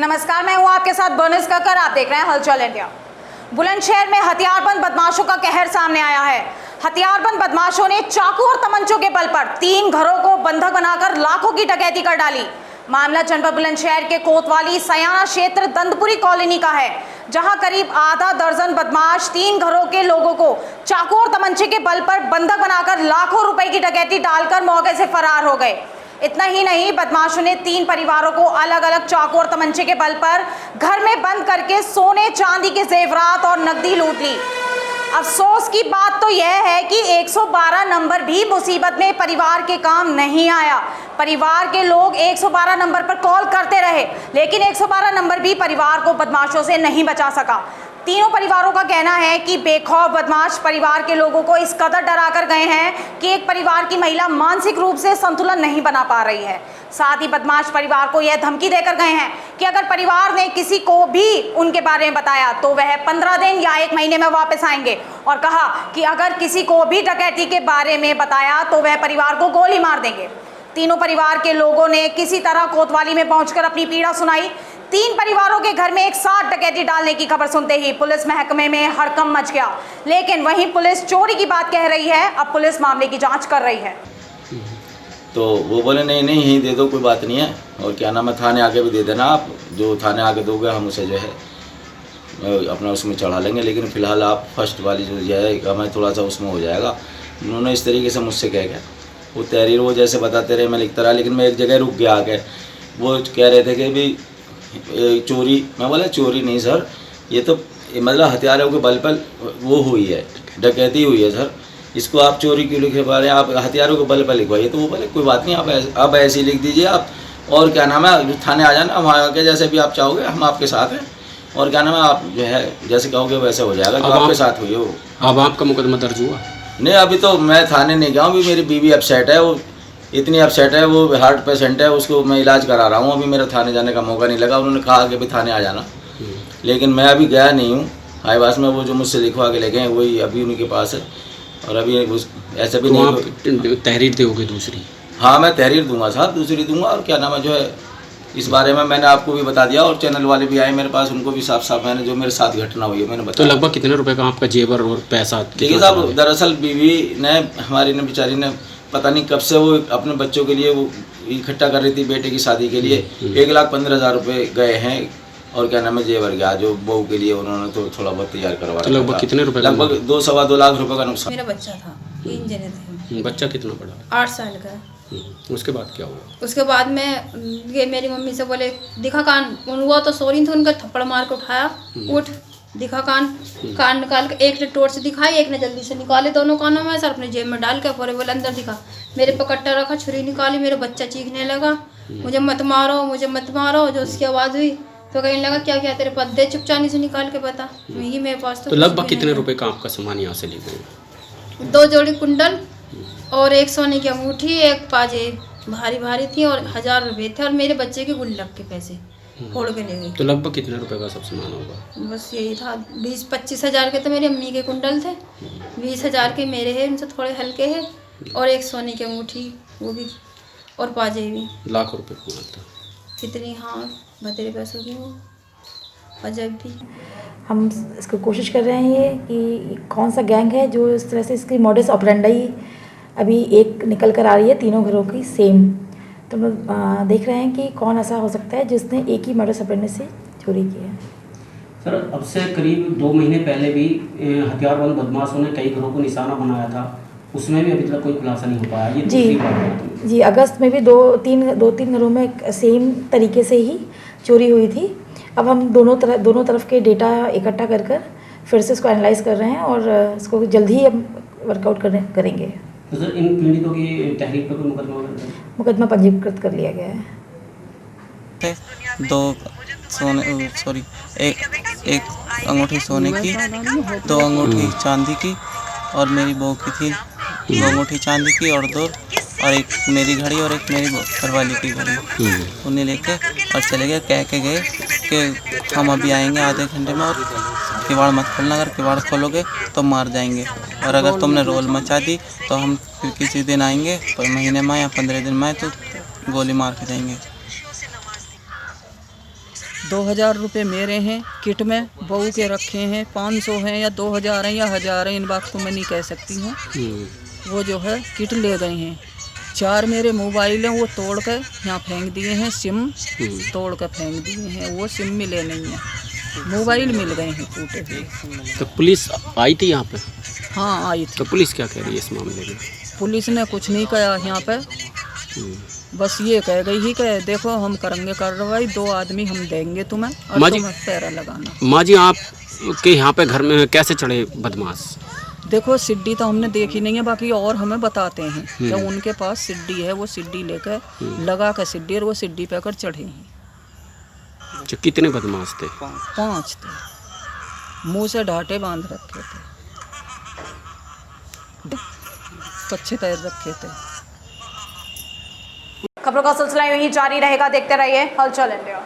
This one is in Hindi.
नमस्कार, मैं हूं आपके साथ बर्निस कक्कर। आप देख रहे हैं हलचल इंडिया। बुलंदशहर में हथियारबंद बदमाशों का कहर सामने आया है। हथियारबंद बदमाशों ने चाकू और तमंचों के बल पर 3 घरों को बंधक बनाकर लाखों की डकैती कर डाली। मामला जनपद बुलंदशहर के कोतवाली सयाना क्षेत्र दंदपुरी कॉलोनी का है, जहां करीब आधा दर्जन बदमाश 3 घरों के लोगों को चाकू और तमंचे के बल पर बंधक बनाकर लाखों रुपए की डकैती डालकर मौके से फरार हो गए। इतना ही नहीं, बदमाशों ने 3 परिवारों को अलग अलग चाकू और तमंचे के बल पर घर में बंद करके सोने चांदी के जेवरात और नकदी लूट ली। अफसोस की बात तो यह है कि 112 नंबर भी मुसीबत में परिवार के काम नहीं आया। परिवार के लोग 112 नंबर पर कॉल करते रहे, लेकिन 112 नंबर भी परिवार को बदमाशों से नहीं बचा सका। तीनों परिवारों का कहना है कि बेखौफ बदमाश परिवार के लोगों को इस कदर डरा कर गए हैं कि एक परिवार की महिला मानसिक रूप से संतुलन नहीं बना पा रही है। साथ ही बदमाश परिवार को यह धमकी देकर गए हैं कि अगर परिवार ने किसी को भी उनके बारे में बताया तो वह 15 दिन या 1 महीने में वापस आएंगे, और कहा कि अगर किसी को भी डकैती के बारे में बताया तो वह परिवार को गोली मार देंगे। तीनों परिवार के लोगों ने किसी तरह कोतवाली में पहुंचकर अपनी पीड़ा सुनाई। 3 परिवारों के घर में एक साथ डकैती डालने की खबर सुनते ही पुलिस महकमे में हड़कंप मच गया, लेकिन वहीं पुलिस चोरी की बात कह रही है। अब पुलिस मामले की जांच कर रही है। तो वो बोले नहीं यहीं दे दो, कोई बात नहीं है, और क्या नाम है थाने आके भी दे देना, आप जो थाने आके दोगे हम उसे जो है अपना उसमें चढ़ा लेंगे, लेकिन फ़िलहाल आप फर्स्ट वाली जो है हमें थोड़ा सा उसमें हो जाएगा। उन्होंने इस तरीके से मुझसे कह गया, वो तहरीर वो जैसे बताते रहे मैं लिखता रहा, लेकिन मैं एक जगह रुक गया आके। वो कह रहे थे कि भी चोरी, मैं बोला चोरी नहीं सर, ये तो मतलब हथियारों के बल पर वो हुई है, डकैती हुई है सर, इसको आप चोरी क्यों लिखे पा रहे हैं, आप हथियारों के बल पर लिखवाइए। तो वो बोले कोई बात नहीं, आप ऐसे ही लिख दीजिए आप, और क्या नाम है थाने आ जाना, वहाँ आके जैसे भी आप चाहोगे हम आपके साथ हैं, और क्या नाम है आप जो है जैसे कहोगे वैसे हो जाएगा, जो आपके साथ हुई हो। अब आपका मुकदमा दर्ज हुआ? नहीं, अभी तो मैं थाने नहीं गया हूँ, अभी मेरी बीवी अपसेट है, वो इतनी अपसेट है, वो हार्ट पेशेंट है, उसको मैं इलाज करा रहा हूँ। अभी मेरा थाने जाने का मौका नहीं लगा, उन्होंने कहा कि भी थाने आ जाना, लेकिन मैं अभी गया नहीं हूँ। हाईवास में वो जो मुझसे लिखवा के ले गए वही अभी उनके पास है, और अभी ऐसा भी तो नहीं। आप तहरीर दोगे दूसरी? हाँ, मैं तहरीर दूंगा साहब, दूसरी दूंगा, और क्या नाम है जो है इस बारे में मैंने आपको भी बता दिया, और चैनल वाले भी आए मेरे पास, उनको भी साफ साफ मैंने जो मेरे साथ घटना हुई है मैंने बताया। तो लगभग कितने रुपए का आपका जेवर और पैसा? देखिए साहब, दरअसल बीवी ने हमारी ने बेचारी ने पता नहीं कब से वो अपने बच्चों के लिए वो इकट्ठा कर रही थी, बेटे की शादी के लिए 1,15,000 रुपये गए हैं, और क्या नाम है जेवर गया जो बहू के लिए उन्होंने तो थोड़ा बहुत तैयार करवा। तो लगभग कितने रुपए? लगभग 2-2.25 लाख रुपए का नुकसान। मेरा बच्चा था, 3 जने थे। बच्चा कितना बड़ा? 8 साल का। उसके बाद क्या हुआ? उसके बाद में ये मेरी मम्मी से बोले दिखा कान, हुआ तो सो रही थी, उनका थप्पड़ मार के उठाया, उठ दिखा कान। कान निकाल के एक ने टॉर्च दिखाई, एक ने जल्दी से निकाले दोनों कानों में, सर अपने जेब में डाल के पूरे बोले अंदर दिखा। मेरे पे कट्टा रखा, छुरी निकाली, मेरा बच्चा चीखने लगा, मुझे मत मारो मुझे मत मारो। जो उसकी आवाज़ हुई तो कहने लगा क्या क्या तेरे पास, दे चुपचानी से निकाल के बता, यही मेरे पास। तो लगभग कितने रुपए का आपका सामान यहाँ से ले गए? 2 जोड़ी कुंडल और 1 सोने की अंगूठी, 1 पाजे भारी भारी थी, और 1000 रुपये थे, और मेरे बच्चे के गुल्लक के पैसे फोड़ के ले गई। तो लगभग कितने रुपए का सब सामान होगा? बस यही था, 20-25 हज़ार के तो मेरी अम्मी के कुंडल थे, 20 हज़ार के मेरे हैं, उनसे थोड़े हल्के हैं, और 1 सोने की अंगूठी वो भी, और पाजे भी। लाखों रुपये का माल था कितनी, हाँ बतेरे पैसों की वो। और जब भी हम इसको कोशिश कर रहे हैं ये कि कौन सा गैंग है जो इस तरह से, इसकी मॉडस ऑपरेंडाई अभी एक निकल कर आ रही है तीनों घरों की सेम। तो हम देख रहे हैं कि कौन ऐसा हो सकता है जिसने एक ही मॉडस ऑपरेंडाई से चोरी की है। सर, अब से करीब 2 महीने पहले भी हथियारबंद बदमाशों ने कई घरों को निशाना बनाया था, उसमें भी अभी तक कोई खुलासा नहीं हो पाया। ये दूसरी बात है। जी, अगस्त में भी 2-3 घरों में सेम तरीके से ही चोरी हुई थी। अब हम दोनों तरफ के डेटा इकट्ठा कर फिर से इसको एनालाइज कर रहे हैं, और इसको जल्द ही हम वर्कआउट करेंगे। तो सर, इन पीड़ितों की तहरीर पर कोई मुकदमा पंजीकृत कर लिया गया है। एक अंगूठी सोने की, 2 अंगूठी चांदी की, और मेरी बहू की थी 2 अंगूठी चांदी की, और एक मेरी घड़ी और एक मेरी घरवाली की घड़ी। उन्हें लेके और चले गए, कह के गए कि हम अभी आएंगे आधे घंटे में, और किवाड़ मत खोलना, अगर किवाड़ खोलोगे तो मार जाएंगे, और अगर तुमने रोल मचा दी तो हम फिर किसी दिन आएंगे, पर महीने में या 15 दिन में तो गोली मार के जाएंगे। 2000 रुपये मेरे हैं किट में, बहू के रखे हैं 500 हैं या 2000 हैं या 1000 हैं, इन बात को मैं नहीं कह सकती हूँ। वो जो है किट ले गए हैं। 4 मेरे मोबाइल हैं वो तोड़ कर यहाँ फेंक दिए हैं, सिम तोड़ कर फेंक दिए हैं, वो सिम मिले नहीं हैं, मोबाइल मिल गए हैं टूटे हुए। तो पुलिस आई थी यहाँ पे? हाँ आई थी। तो पुलिस क्या कह रही है इस मामले में? पुलिस ने कुछ नहीं कहा यहाँ पे, बस ये कह गई ही कि देखो हम करेंगे कार्रवाई, 2 आदमी हम देंगे तुम्हें और माँ जी- तुम्हें पैरा लगाना। माँ जी आप के यहाँ पे घर में कैसे चढ़े बदमाश? देखो सिड्डी तो हमने देखी नहीं है, बाकी और हमें बताते हैं कि उनके पास सिड्डी है, वो सिड्डी लेकर लगा कर सिड्डी और वो सिड्डी पे कर चढ़े हैं। जो कितने बदमाश थे? 5 थे, मुंह से ढाटे बांध रखे थे, कच्चे पैर रखे थे। खबरों का सिलसिला यूं ही जारी रहेगा, देखते रहिए हलचल इंडिया।